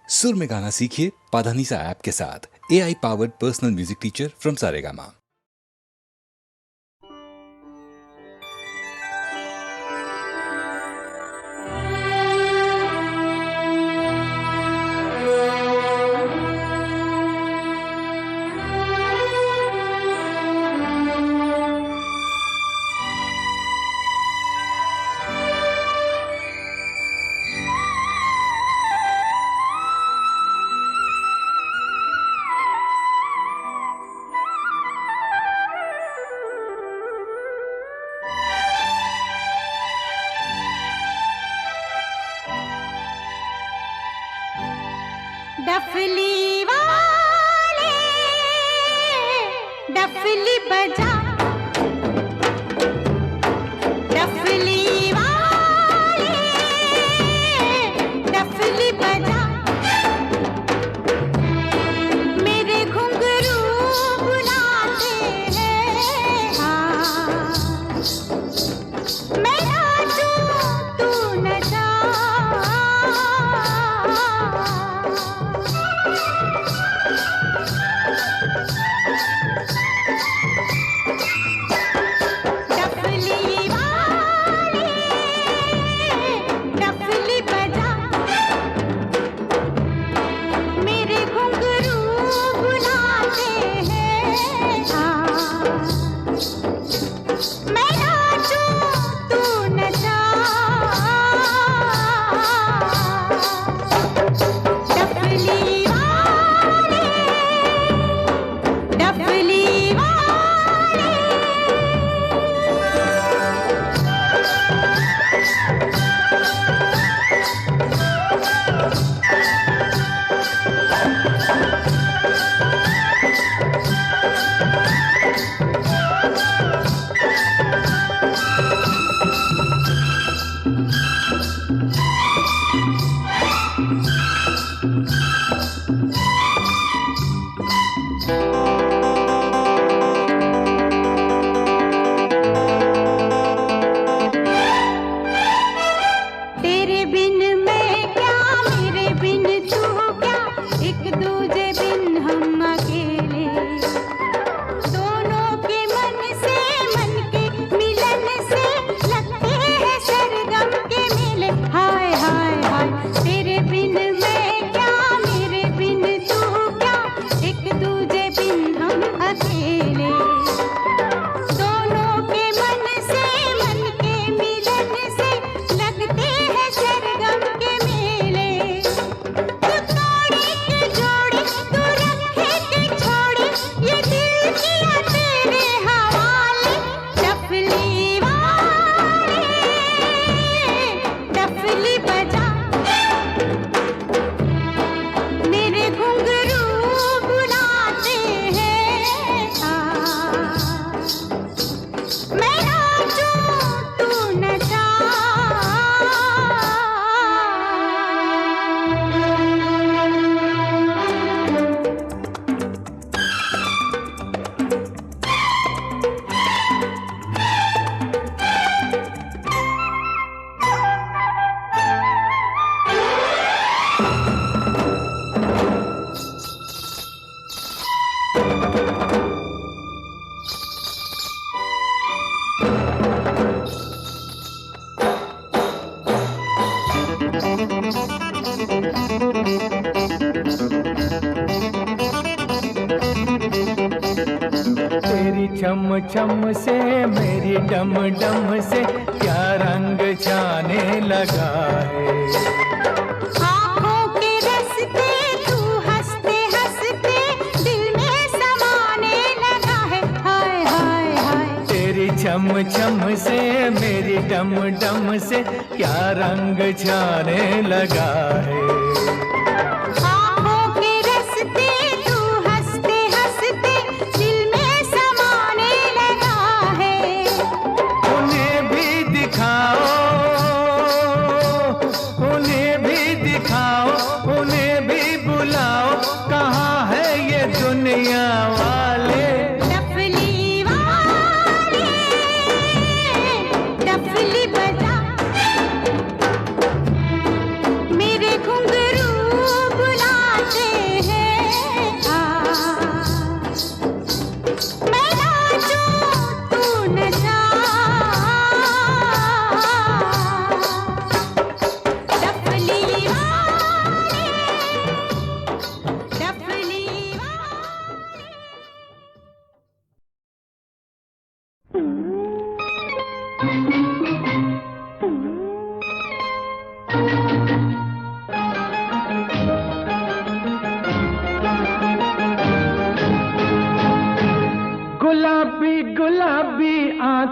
सुर में गाना सीखिए पाधानीसा ऐप के साथ। AI powered personal music teacher from Saregama. डफली वाले डफली बजा, डफली वाले डफली बजा, मेरे घुंघरू बुलाते हैं। हाँ मैं नाचूं तू नचा, तेरी छम छम से मेरी डम डम से क्या रंग जाने लगा है। आँखों के रस्ते तू हंसते हंसते दिल में समाने लगा है। हाय हाय हाय तेरी छम छम से मेरी डम डम से क्या रंग जाने लगा है। घुंघरू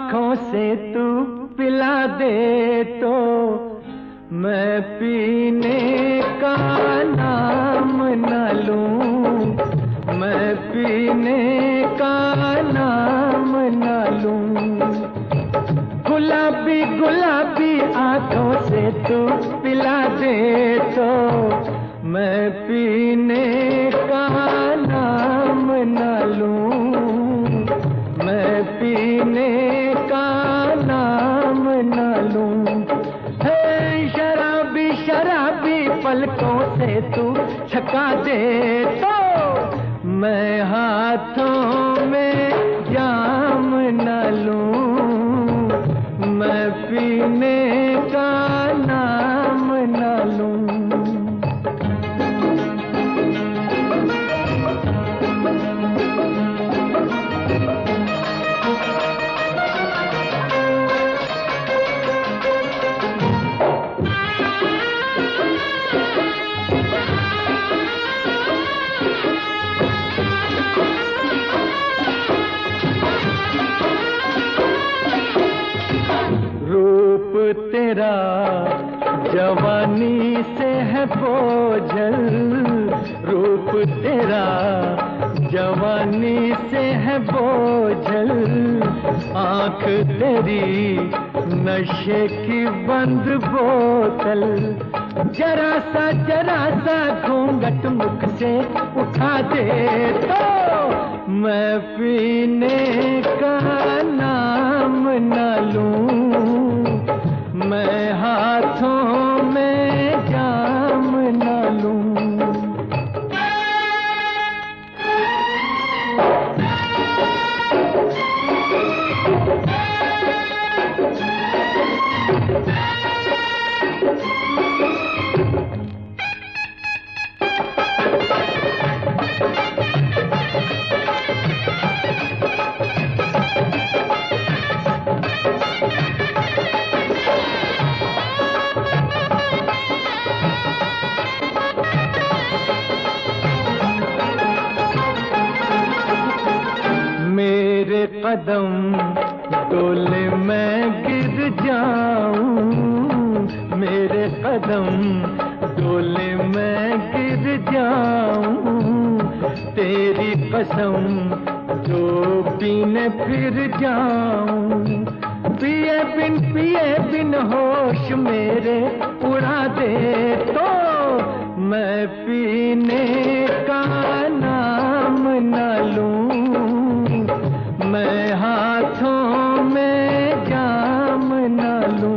आँखों से तू पिला दे तो मैं पीने का नाम न लूं, मैं पीने का नाम न लूं। गुलाबी गुलाबी आँखों से तू पिला दे तो मैं पीने का नाम न लूं, मैं पीने का नाम न लूं। हे शराबी शराबी पलकों से तू छका दे तो मैं हाथों में जाम न लूं, मैं पीने का नाम न लूं। तेरा जवानी से है बोझल, रूप तेरा जवानी से है बोझल, आँख तेरी नशे की बंद बोतल। जरा सा घूंघट मुख से उठा दे तो मैं पीने का नाम न लूं, मैं हाथों में जाम न लूं। मेरे कदम डोले मैं गिर जाऊं, मेरे कदम डोले मैं गिर जाऊं, तेरी कसम जो पीने फिर जाऊं। पिए बिन होश मेरे उड़ा दे तो मैं पीने का नाम न लूं, मैं हाथों में जाम न लूं।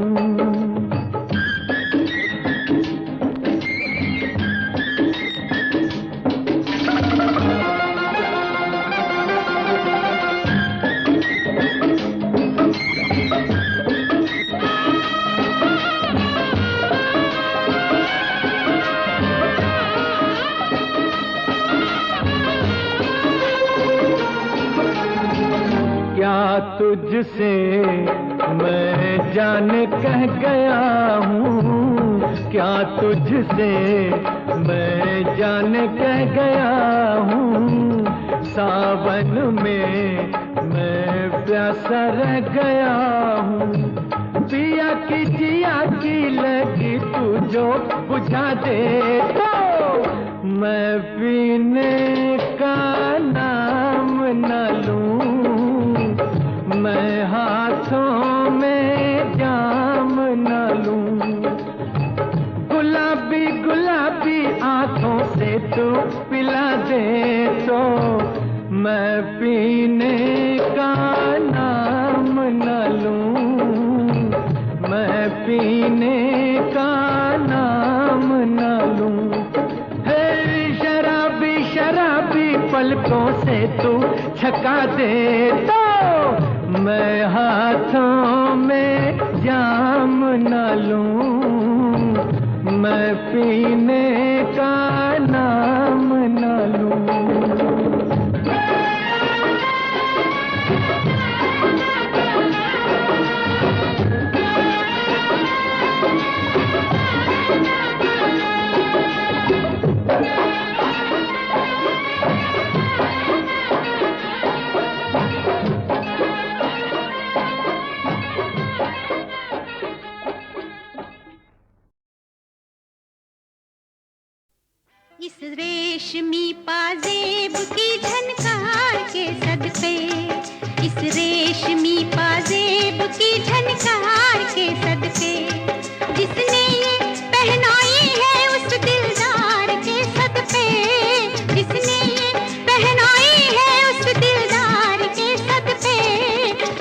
क्या तुझसे मैं जाने कह गया हूँ, क्या तुझसे मैं जाने कह गया हूँ, सावन में मैं प्यासा रह गया हूँ। पिया की जिया की लगी तू जो बुझा दे तो मैं पीने का नाम न लूं, मैं हाथों में जाम न लूं। गुलाबी गुलाबी आँखों से तू पिला दे तो मैं पीने का नाम न लूं, मैं पीने का नाम न लूं। हे शराबी शराबी पलकों से तू छका दे तो मैं हाथों में जाम न लूं, मैं पीने का नाम न लूं। इस रेशमी पाजेब की झनकार के सदके, इस रेशमी पाजेब की झनकार के सदके, जिसने ये पहनाई है उस दिलदार के सदके, जिसने ये पहनाई है उस दिलदार के सदके,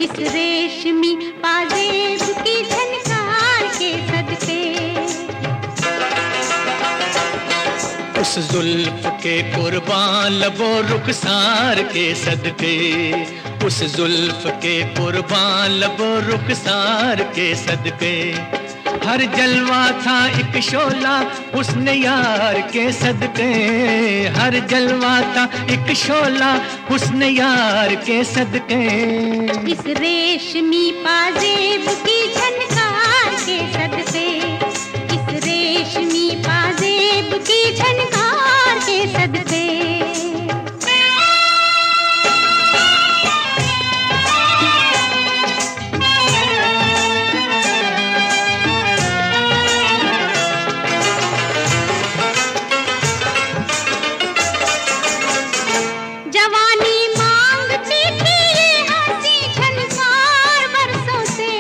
इस रेशमी पाजेब की झनकार के सदके। उस जुल्फ के कुर्बान लबो रुखसार के सदके, उस जुल्फ के कुर्बान लबो रुखसार के सदके, हर जलवा था एक शोला हुस्न यार के सदके, हर जलवा था एक शोला हुस्न यार के सदके, इस रेशमी पाजेब की झनकार के सदके, इस रेशमी पाजेब की झनकार के सदके। जवानी मांगती थी ये हंसी झनकार बरसों से,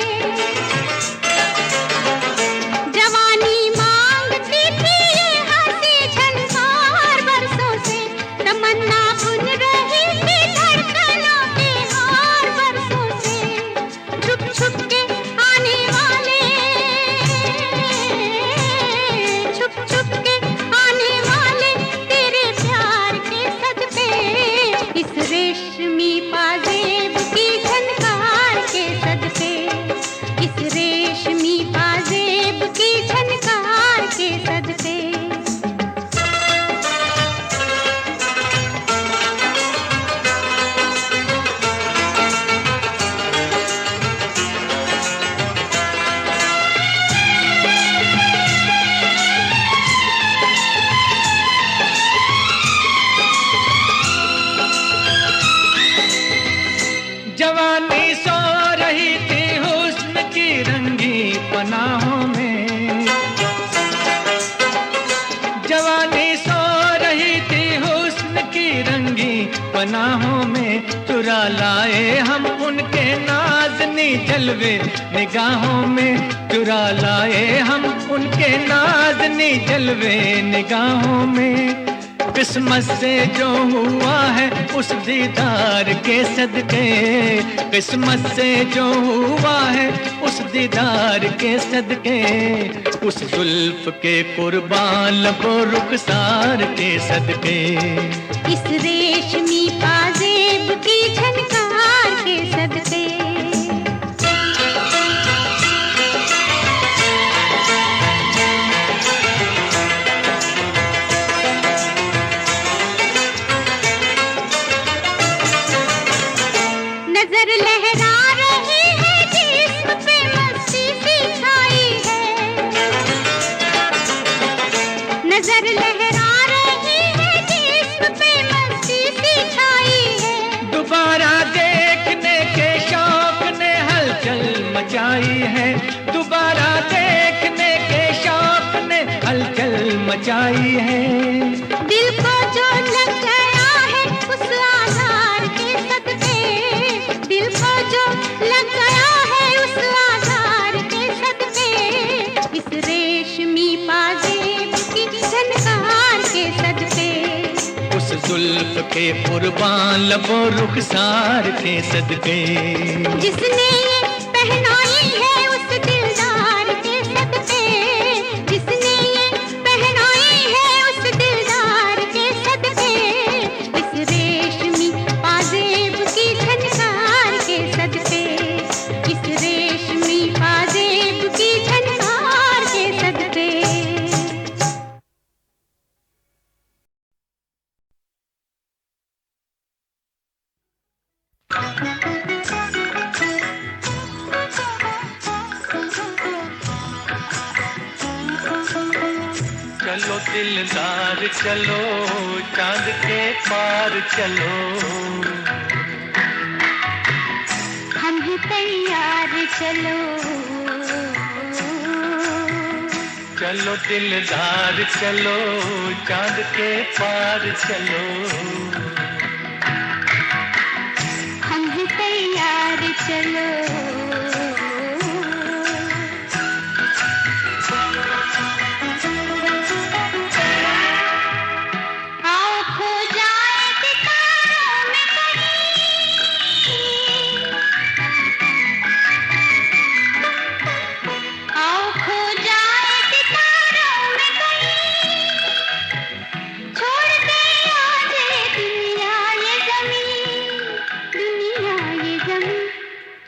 जवानी मांगती थी ये हंसी झनकार बरसों से, तमन्ना बुन रही थी धड़कनों के हार बरसों से, छुप छुप के आने वाले, छुप छुप के आने वाले तेरे प्यार के सदके, इस रेशमी पाजेब की झनकार के सदके, इस रेशमी पाजेब की झनकार के सदके। जवानी सो रही थी हुस्न की रंगी पनाहों में, जवानी सो रही थी हुस्न की रंगी पनाहों में, चुरा लाए हम उनके नाज़नी जलवे निगाहों में, चुरा लाए हम उनके नाज़नी जलवे निगाहों में, किस्मत से जो हुआ है उस दीदार के सदके, किस्मत से जो हुआ है उस दीदार के सदके, उस जुल्फ के कुर्बान लबो रुखसार के सदके, इस रेशमी पाजेब की झनकार के सदके। नजर लहरा रही है जिस्म पे मस्ती सी छाई है, नजर लहरा रही है जिस्म पे मस्ती सी छाई है, दोबारा देखने के शौक ने हलचल मचाई है, दोबारा देखने के शौक ने हलचल मचाई है, दिल को जो लग गया है उस आधार के सदके, दिल को जो लग गया है उस आधार के सदके, इस रेशमी पाजेब की झनकार के सदके, उस जुल्फ के कुर्बान लबो रुखसार के सदके, जिसने ये पहनाई है उस दिलदार के सदके, जिसने ये पहनाई है उस दिलदार के सदके, इस रेशमी पाजेब की झनकार के सदके, इस रेशमी पाजेब की झनकार के सदके। चलो दिलदार चलो चांद के पार चलो, हम हैं तैयार चलो, चलो दिलदार चलो चांद के पार चलो हम हैं तैयार चलो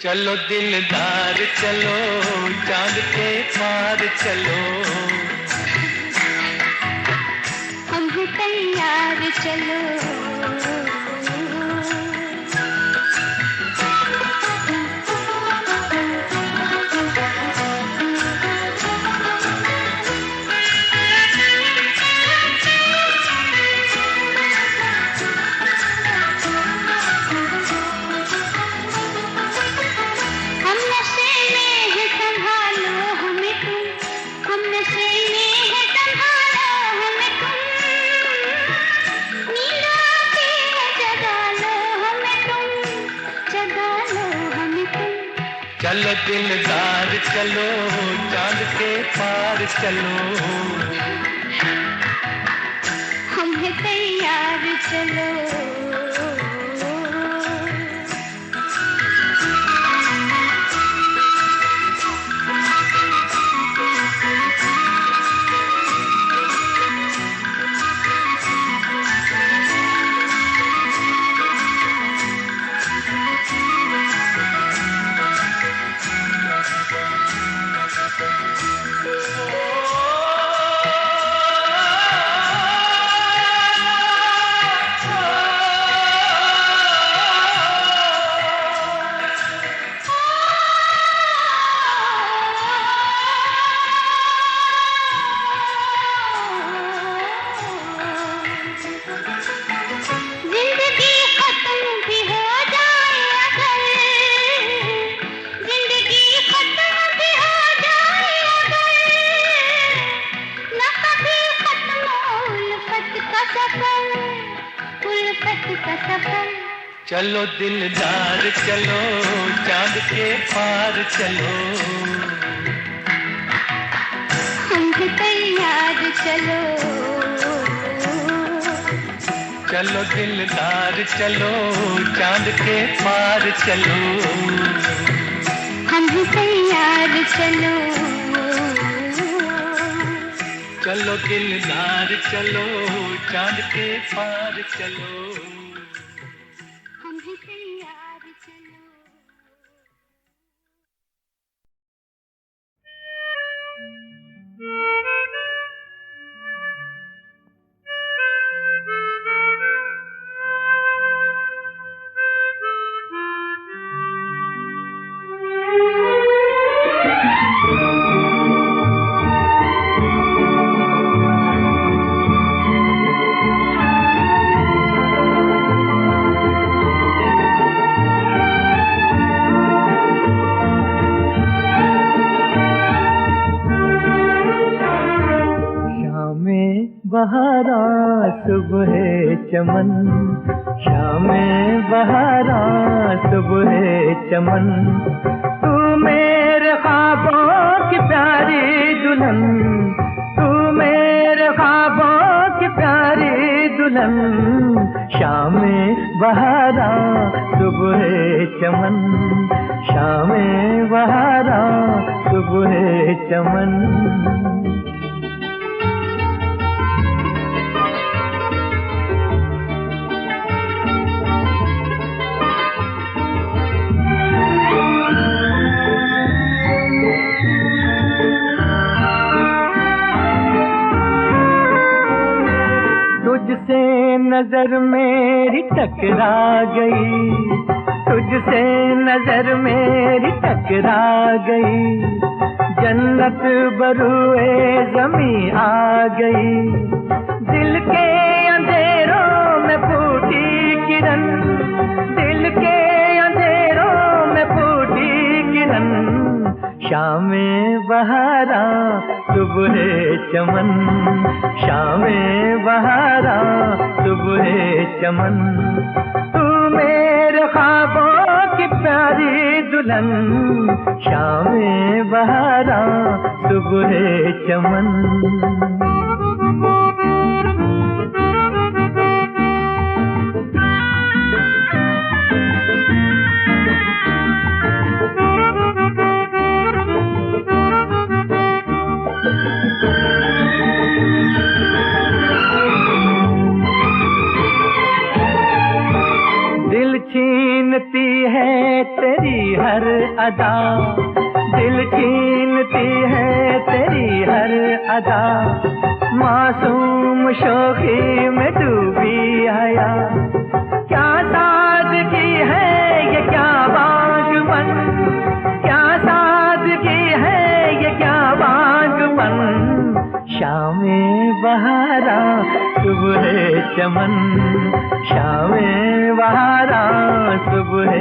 चलो दिलदार चलो चांद के पार चलो हम हैं तैयार चलो चलो दिलदार चलो चांद के पार चलो हम हैं तैयार चलो चलो दिलदार चलो चांद के पार चलो हम हैं तैयार चलो चलो दिलदार चलो चांद के पार चलो हम हैं तैयार चलो चलो दिलदार चलो चांद के पार चलो हम हैं तैयार चलो बहारा सुबह चमन शाम बहारा सुबह चमन तू मेरे ख्वाबों की प्यारी दुल्हन तू मेरे ख्वाबों की प्यारी दुल्हन शाम बहारा सुबह चमन शाम बहारा सुबह चमन तुझसे नजर मेरी टकरा गई तुझसे नजर मेरी टकरा गई जन्नत बरूए ज़मीं आ गई दिल के अंधेरों में फूटी किरण दिल के अंधेरों में फूटी किरण शाम बहारा सुबह चमन, शामें बहारा सुबह चमन। तू मेरे ख्वाबों की प्यारी दुल्हन, शामें बहारा सुबह चमन। दिल छीनती है तेरी हर अदा, दिल छीनती है तेरी हर अदा, मासूम शोखी में डूबी हया। क्या सादगी है ये क्या बागवन, क्या सादगी है ये क्या बागवन। शामें बहारा सुबह चमन, शामें बहारा सुबह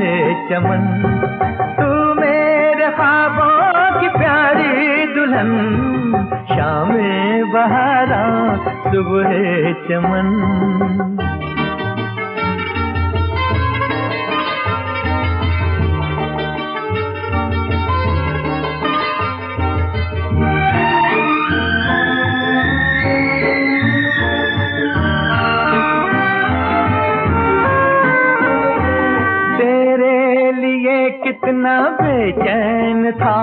चमन। तू मेरे ख्वाबों की प्यारी दुल्हन, शामें बहारा सुबह चमन। कितना बेचैन था,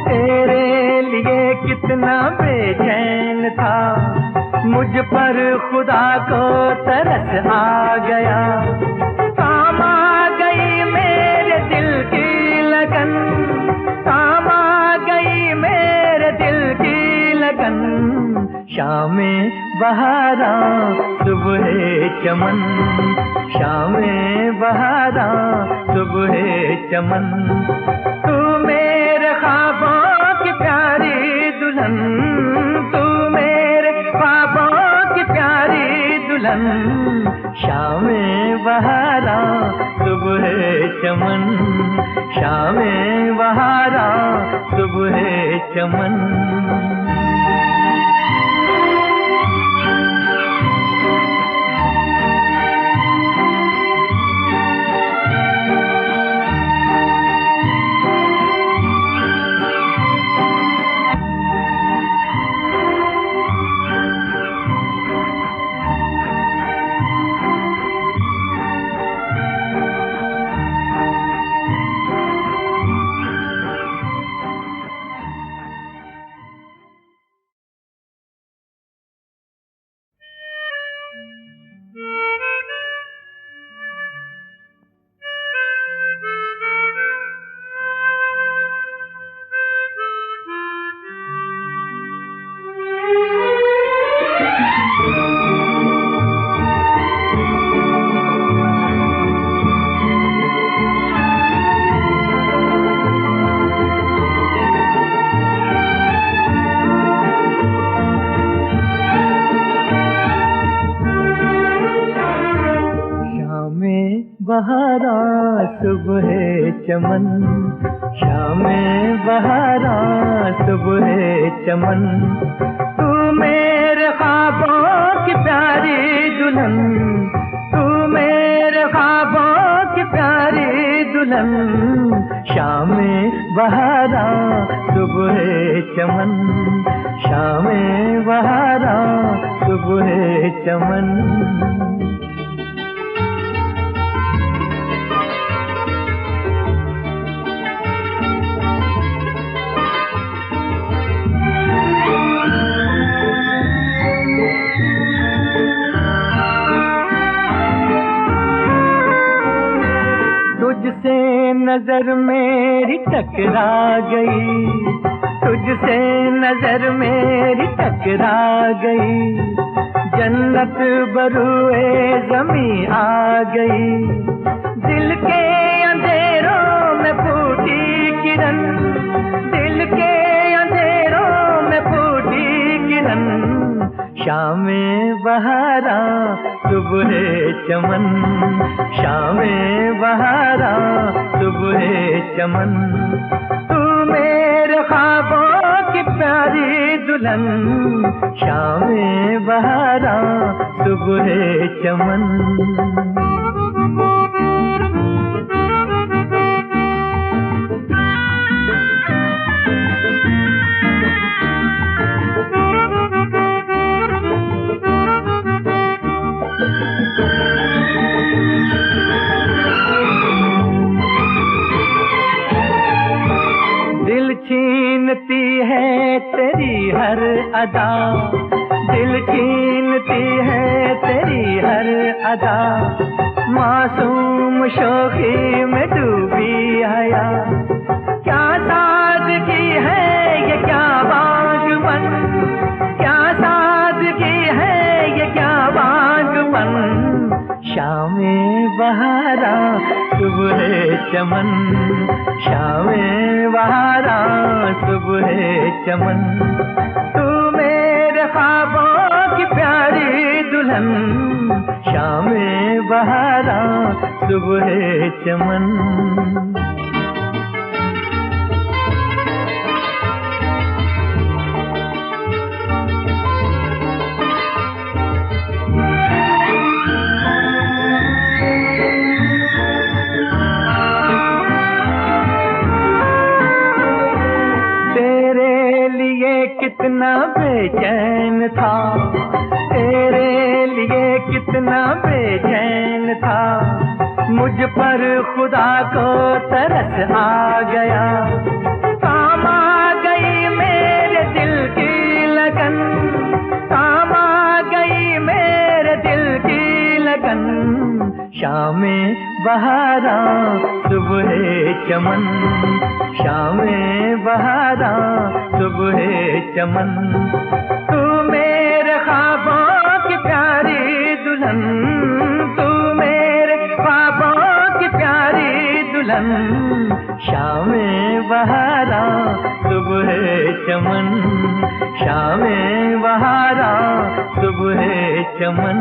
तेरे लिए कितना बेचैन था। मुझ पर खुदा को तरस आ गया, काम आ गई मेरे दिल की लगन, काम आ गई मेरे दिल की लगन। शामें बहारा सुबह चमन, शामें बहारा सुबह चमन। तू मेरे ख्वाबों की प्यारी दुल्हन, तू मेरे ख्वाबों की प्यारी दुल्हन। शामें बहारा सुबह चमन, शामें बहारा सुबह चमन। बहारा सुबह चमन, शामें बहारा सुबह चमन। तू मेरे ख्वाबों की प्यारी दुल्हन, तू मेरे ख्वाबों की प्यारी दुल्हन। शामें बहारा सुबह चमन, शामें बहारा सुबह चमन। तुझसे नजर मेरी टकरा गई, तुझसे नजर मेरी टकरा गई। जन्नत बरूए ज़मीं आ गई, दिल के अंधेरों में फूटी किरण, दिल के अंधेरों में फूटी किरण। शामें बहारा सुबह चमन, शामें बहारा सुबह चमन। तू मेरे ख्वाबों की प्यारी दुल्हन, शामे बहारा सुबह चमन। दिल छीनती है तेरी हर अदा, दिल छीनती है तेरी हर अदा, मासूम शोखी में डूबी हया। क्या सादगी है ये क्या बागवन, क्या सादगी है ये क्या बागवन, शामे बहारा सुबह चमन, शामे बहारा सुबह चमन। तू मेरे ख्वाबों की प्यारी दुल्हन, शामे बहारा सुबह चमन। कितना बेचैन था, तेरे लिए कितना बेचैन था, मुझ पर खुदा को तरस आ गया। काम आ गई मेरे दिल की लगन, काम आ गई मेरे दिल की लगन, शामे बहारा सुबह चमन, शामे बहारा सुबह चमन। तू मेरे ख्वाबों की प्यारी दुल्हन, तू मेरे ख्वाबों की प्यारी दुल्हन, शामे बहारा सुबह चमन, शामे बहारा सुबह चमन।